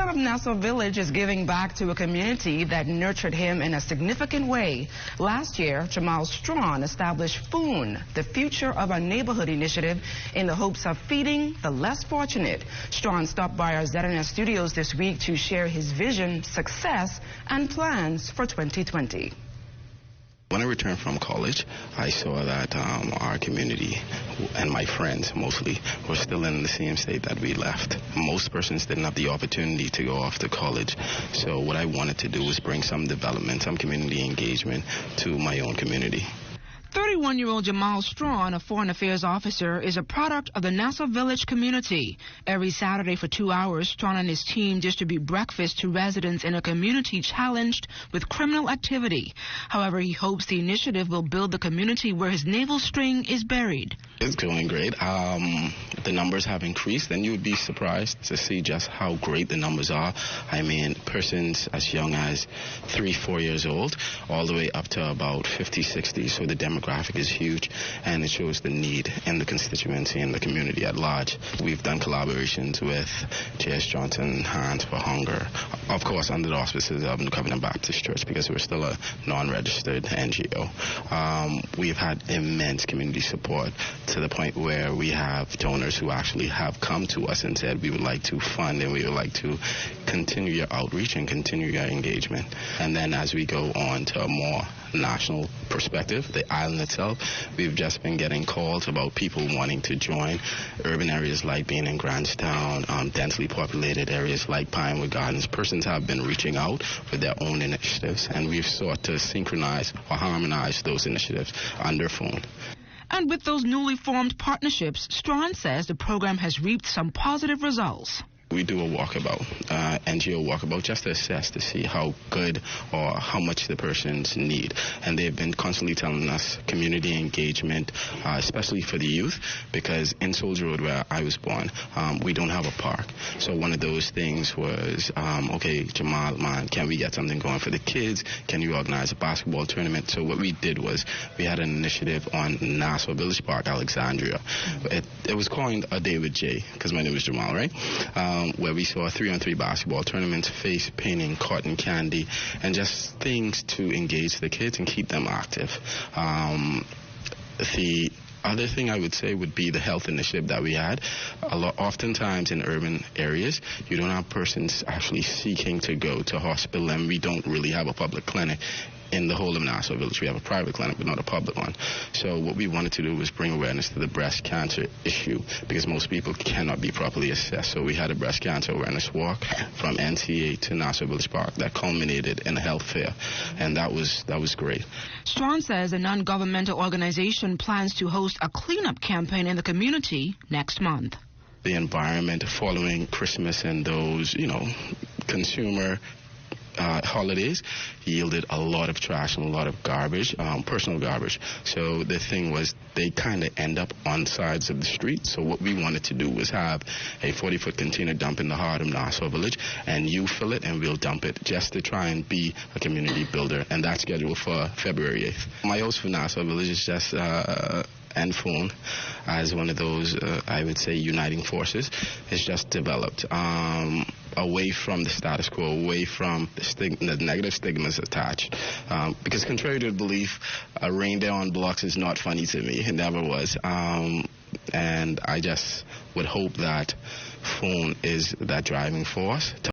son of Nassau Village is giving back to a community that nurtured him in a significant way. Last year, Jamal Strawn established FOON, the Future of Our Neighborhood initiative, in the hopes of feeding the less fortunate. Strawn stopped by our ZNS studios this week to share his vision, success, and plans for 2020. When I returned from college, I saw that our community and my friends mostly were still in the same state that we left. Most persons didn't have the opportunity to go off to college. So what I wanted to do was bring some development, some community engagement to my own community. 31-year-old Jamal Strawn, a foreign affairs officer, is a product of the Nassau Village community. Every Saturday for 2 hours, Strawn and his team distribute breakfast to residents in a community challenged with criminal activity. However, he hopes the initiative will build the community where his navel string is buried. It's going great. The numbers have increased, and you would be surprised to see just how great the numbers are. I mean, persons as young as 3-4 years old, all the way up to about 50-60. So the demographic is huge, and it shows the need in the constituency and the community at large. We've done collaborations with J.S. Johnson, Hands for Hunger, of course under the auspices of the Covenant Baptist Church, because we're still a non-registered NGO. We've had immense community support to the point where we have donors who actually have come to us and said, we would like to fund and we would like to continue your outreach and continue your engagement. And then as we go on to a more national perspective, the island itself, we've just been getting calls about people wanting to join urban areas like being in Grantstown, densely populated areas like Pinewood Gardens. Persons have been reaching out with their own initiatives, and we've sought to synchronize or harmonize those initiatives under FOON. And with those newly formed partnerships, Strawn says the program has reaped some positive results. We do a walkabout, NGO walkabout, just to assess to see how good or how much the persons need. And they've been constantly telling us community engagement, especially for the youth, because in Soldier Road, where I was born, we don't have a park. So one of those things was, okay, Jamal, man, can we get something going for the kids? Can you organize a basketball tournament? So what we did was we had an initiative on Nassau Village Park, Alexandria. It was coined A Day with Jay, because my name is Jamal, right? Where we saw 3-on-3 basketball tournaments, face painting, cotton candy, and just things to engage the kids and keep them active. The other thing I would say would be the health initiative that we had. Oftentimes in urban areas, you don't have persons actually seeking to go to hospital, and we don't really have a public clinic. In the whole of Nassau Village, we have a private clinic, but not a public one. So what we wanted to do was bring awareness to the breast cancer issue, because most people cannot be properly assessed. So we had a breast cancer awareness walk from NCA to Nassau Village Park that culminated in a health fair, and that was great. Strawn says a non-governmental organization plans to host a cleanup campaign in the community next month. The environment following Christmas and those, consumer holidays yielded a lot of trash and a lot of garbage, personal garbage. So the thing was, they kind of end up on sides of the street. So what we wanted to do was have a 40-foot container dump in the heart of Nassau Village, and you fill it and we'll dump it, just to try and be a community builder. And that's scheduled for February 8th. My hopes for Nassau Village is just and FOON as one of those, I would say, uniting forces, is just developed away from the status quo, away from the negative stigmas attached. Because contrary to belief, a reindeer on blocks is not funny to me. It never was. And I just would hope that FOON is that driving force.